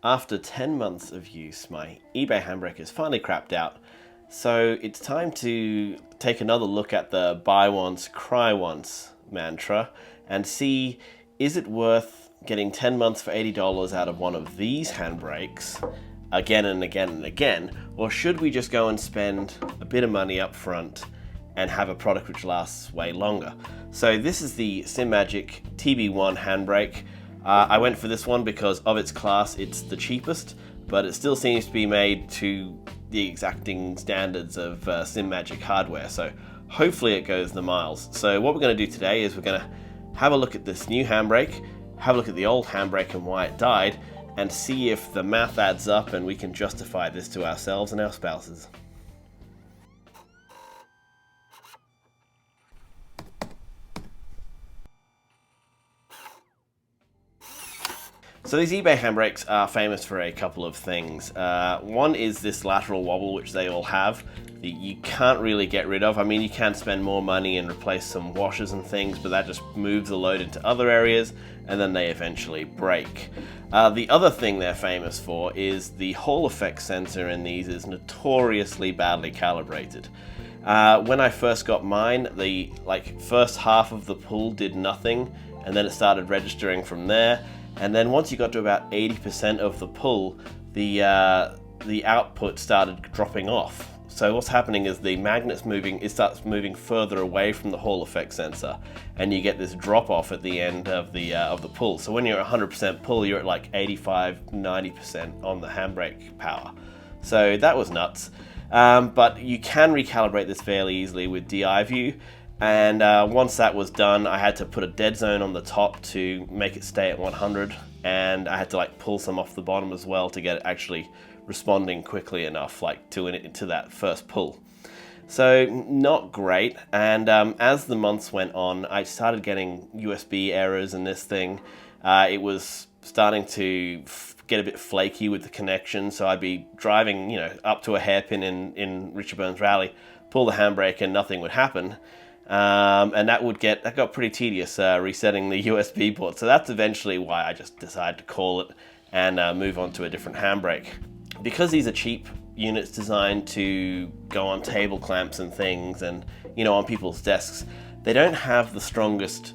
After 10 months of use, my eBay handbrake is finally crapped out, so it's time to take another look at the buy once, cry once mantra and see, is it worth getting 10 months for $80 out of one of these handbrakes again and again and again, or should we just go and spend a bit of money up front and have a product which lasts way longer? So this is the Simagic TB-1 handbrake. I went for this one because of its class. It's the cheapest, but it still seems to be made to the exacting standards of Simagic hardware, so hopefully it goes the miles. So what we're going to do today is we're going to have a look at this new handbrake, have a look at the old handbrake and why it died, and see if the math adds up and we can justify this to ourselves and our spouses. So these eBay handbrakes are famous for a couple of things. One is this lateral wobble, which they all have, that you can't really get rid of. I mean, you can spend more money and replace some washers and things, but that just moves the load into other areas, and then they eventually break. The other thing they're famous for is the Hall effect sensor in these is notoriously badly calibrated. When I first got mine, the first half of the pull did nothing, and then it started registering from there. And then once you got to about 80% of the pull, the output started dropping off. So what's happening is the magnet's moving, it starts moving further away from the Hall effect sensor, and you get this drop off at the end of the pull. So when you're at 100% pull, you're at like 85-90% on the handbrake power. So that was nuts. But you can recalibrate this fairly easily with DI view. And once that was done, I had to put a dead zone on the top to make it stay at 100, and I had to pull some off the bottom as well to get it actually responding quickly enough to that first pull. So not great. And as the months went on, I started getting USB errors in this thing. It was starting to get a bit flaky with the connection, so I'd be driving up to a hairpin in Richard Burns Rally, pull the handbrake and nothing would happen. And that got pretty tedious, resetting the USB port. So that's eventually why I just decided to call it and move on to a different handbrake. Because these are cheap units designed to go on table clamps and things and on people's desks, they don't have the strongest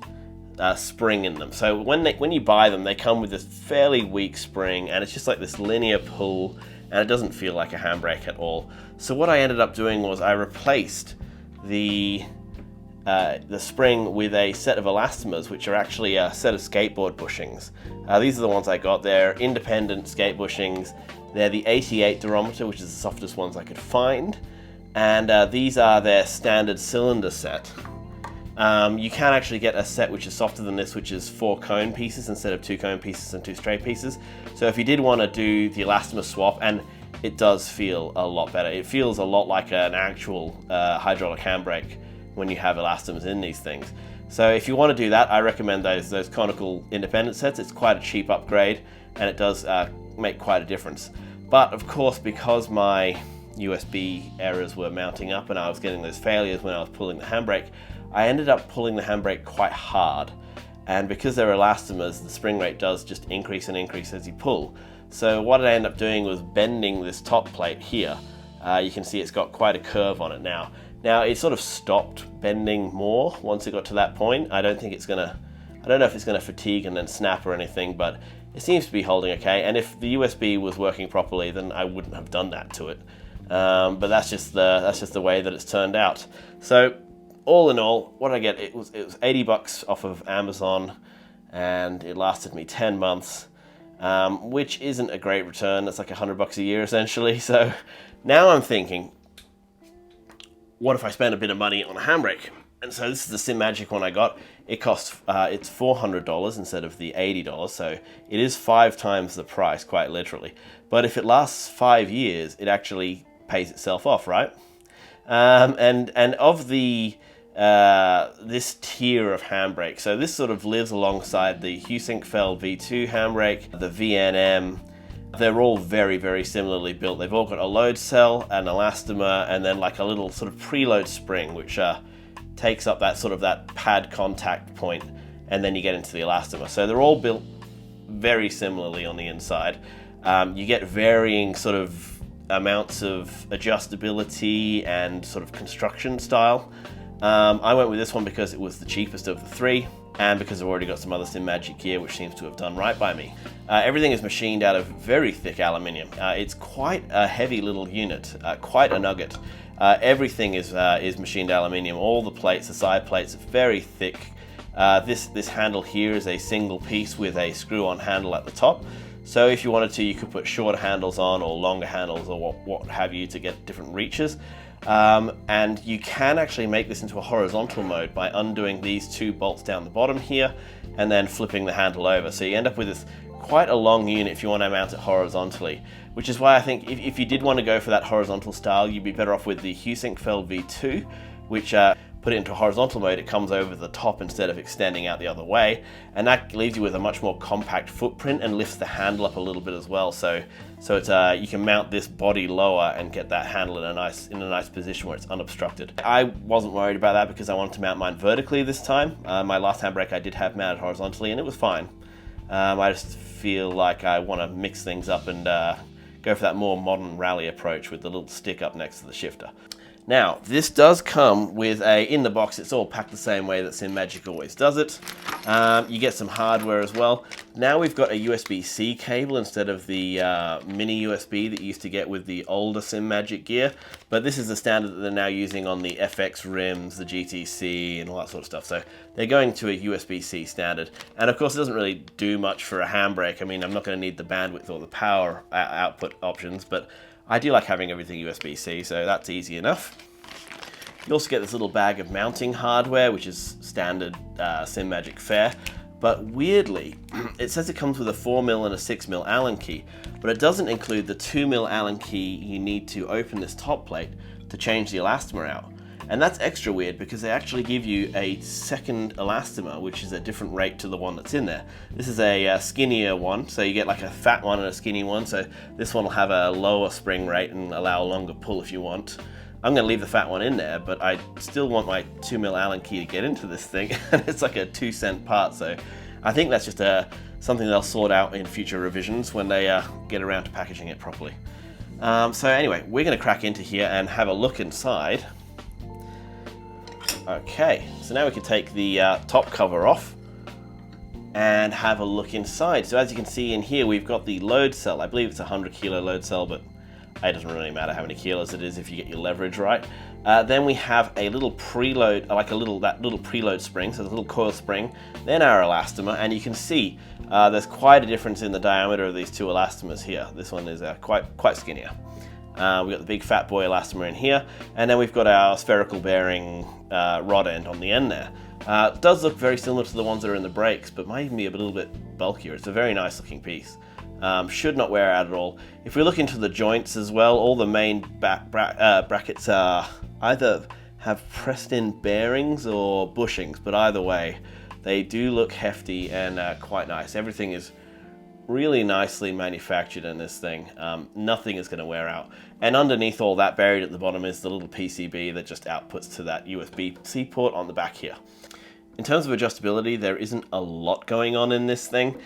spring in them. So when you buy them, they come with this fairly weak spring, and it's just like this linear pull, and it doesn't feel like a handbrake at all. So what I ended up doing was I replaced the spring with a set of elastomers, which are actually a set of skateboard bushings. These are the ones I got. They're independent skate bushings. They're the 88 durometer, which is the softest ones I could find. And these are their standard cylinder set. You can actually get a set which is softer than this, which is 4 cone pieces instead of 2 cone pieces and 2 straight pieces. So if you did want to do the elastomer swap, and it does feel a lot better. It feels a lot like an actual hydraulic handbrake when you have elastomers in these things. So if you want to do that, I recommend those conical independent sets. It's quite a cheap upgrade, and it does make quite a difference. But of course, because my USB errors were mounting up and I was getting those failures when I was pulling the handbrake, I ended up pulling the handbrake quite hard. And because they're elastomers, the spring rate does just increase and increase as you pull. So what I ended up doing was bending this top plate here. You can see it's got quite a curve on it now. Now it sort of stopped bending more once it got to that point. I don't know if it's gonna fatigue and then snap or anything, but it seems to be holding okay. And if the USB was working properly, then I wouldn't have done that to it. But that's just the way that it's turned out. So all in all, what did I get? It was $80 off of Amazon, and it lasted me 10 months, which isn't a great return. It's like $100 a year essentially. So now I'm thinking, what if I spend a bit of money on a handbrake? And so this is the Simagic one I got. It costs it's $400 instead of the $80, so it is 5 times the price, quite literally. But if it lasts 5 years, it actually pays itself off, right? And of the this tier of handbrake, so this sort of lives alongside the Husinkfeld V2 handbrake, the VNM. They're all very, very similarly built. They've all got a load cell, an elastomer, and then like a little sort of preload spring, which takes up that pad contact point, and then you get into the elastomer. So they're all built very similarly on the inside. You get varying sort of amounts of adjustability and sort of construction style. I went with this one because it was the cheapest of the three, and because I've already got some other Simagic gear which seems to have done right by me. Everything is machined out of very thick aluminium. It's quite a heavy little unit, quite a nugget. Everything is machined aluminium. All the plates, the side plates, are very thick. This handle here is a single piece with a screw-on handle at the top. So if you wanted to, you could put shorter handles on or longer handles or what have you to get different reaches. And you can actually make this into a horizontal mode by undoing these two bolts down the bottom here and then flipping the handle over. So you end up with this quite a long unit if you want to mount it horizontally, which is why I think if you did want to go for that horizontal style, you'd be better off with the Husinkfeld V2, which put it into horizontal mode, it comes over the top instead of extending out the other way, and that leaves you with a much more compact footprint and lifts the handle up a little bit as well. So it's you can mount this body lower and get that handle in a nice position where it's unobstructed. I wasn't worried about that because I wanted to mount mine vertically this time. My last Handbrake I did have mounted horizontally and it was fine. I just feel like I want to mix things up and go for that more modern rally approach with the little stick up next to the shifter. Now, this does come with in the box, it's all packed the same way that Simagic always does it. You get some hardware as well. Now we've got a USB-C cable instead of the mini USB that you used to get with the older Simagic gear. But this is the standard that they're now using on the FX rims, the GTC, and all that sort of stuff. So they're going to a USB-C standard. And of course, it doesn't really do much for a Handbrake. I mean, I'm not going to need the bandwidth or the power output options, but I do like having everything USB-C, so that's easy enough. You also get this little bag of mounting hardware, which is standard Simagic fare, but weirdly, it says it comes with a 4mm and a 6mm Allen key, but it doesn't include the 2mm Allen key you need to open this top plate to change the elastomer out. And that's extra weird because they actually give you a second elastomer, which is a different rate to the one that's in there. This is a skinnier one, so you get like a fat one and a skinny one. So this one will have a lower spring rate and allow a longer pull if you want. I'm going to leave the fat one in there, but I still want my 2mm Allen key to get into this thing. And it's like a 2-cent part, so I think that's just something they'll sort out in future revisions when they get around to packaging it properly. So anyway, we're going to crack into here and have a look inside. Okay, so now we can take the top cover off and have a look inside. So as you can see in here, we've got the load cell. I believe it's a 100 kilo load cell, but it doesn't really matter how many kilos it is if you get your leverage right. Then we have a little preload, like that little preload spring, so the little coil spring, then our elastomer, and you can see there's quite a difference in the diameter of these two elastomers here. This one is quite skinnier. We've got the big fat boy elastomer in here, and then we've got our spherical bearing rod end on the end there. It does look very similar to the ones that are in the brakes, but might even be a little bit bulkier. It's a very nice looking piece. Should not wear out at all. If we look into the joints as well, all the main brackets either have pressed in bearings or bushings, but either way, they do look hefty and quite nice. Everything is really nicely manufactured in this thing. Nothing is going to wear out. And underneath all that, buried at the bottom, is the little PCB that just outputs to that USB-C port on the back here. In terms of adjustability, there isn't a lot going on in this thing.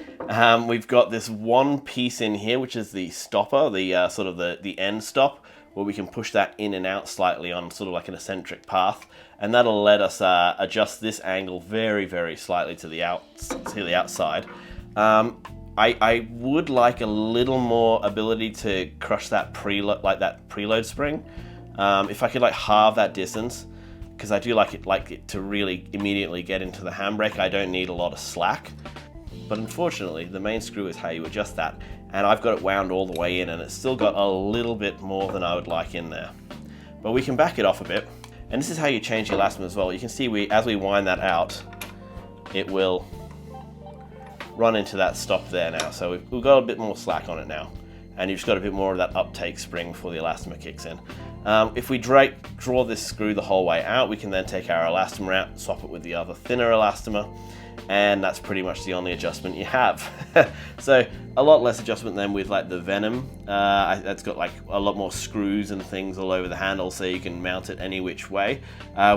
We've got this one piece in here, which is the stopper, the sort of the end stop, where we can push that in and out slightly on sort of like an eccentric path, and that'll let us adjust this angle very, very slightly to the outside. I would like a little more ability to crush that preload spring. If I could like halve that distance, because I do like it to really immediately get into the handbrake. I don't need a lot of slack. But unfortunately, the main screw is how you adjust that. And I've got it wound all the way in, and it's still got a little bit more than I would like in there. But we can back it off a bit. And this is how you change the elastomer as well. You can see as we wind that out, it will run into that stop there now. So we've got a bit more slack on it now. And you've just got a bit more of that uptake spring before the elastomer kicks in. If we draw this screw the whole way out, we can then take our elastomer out, swap it with the other thinner elastomer, and that's pretty much the only adjustment you have. So a lot less adjustment than with like the Venom. That's got like a lot more screws and things all over the handle, so you can mount it any which way.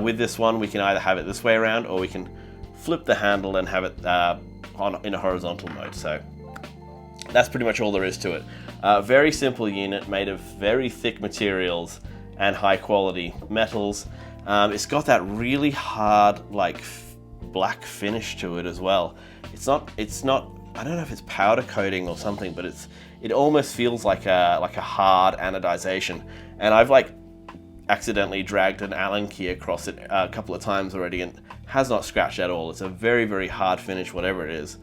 With this one, we can either have it this way around, or we can flip the handle and have it in a horizontal mode. So that's pretty much all there is to it. Very simple unit made of very thick materials and high quality metals. It's got that really hard, like black finish to it as well. It's not. I don't know if it's powder coating or something, but it almost feels like a hard anodization. And I've like accidentally dragged an Allen key across it a couple of times already, and has not scratched at all. It's a very, very hard finish, whatever it is.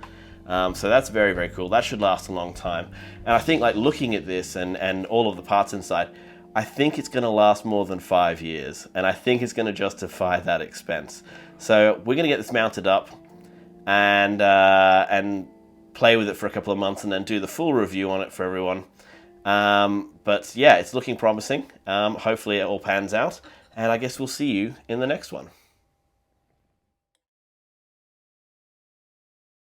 So that's very, very cool. That should last a long time. And I think, like, looking at this and all of the parts inside, I think it's going to last more than 5 years, and I think it's going to justify that expense. So we're going to get this mounted up and play with it for a couple of months, and then do the full review on it for everyone. But yeah, it's looking promising. Hopefully it all pans out, and I guess we'll see you in the next one.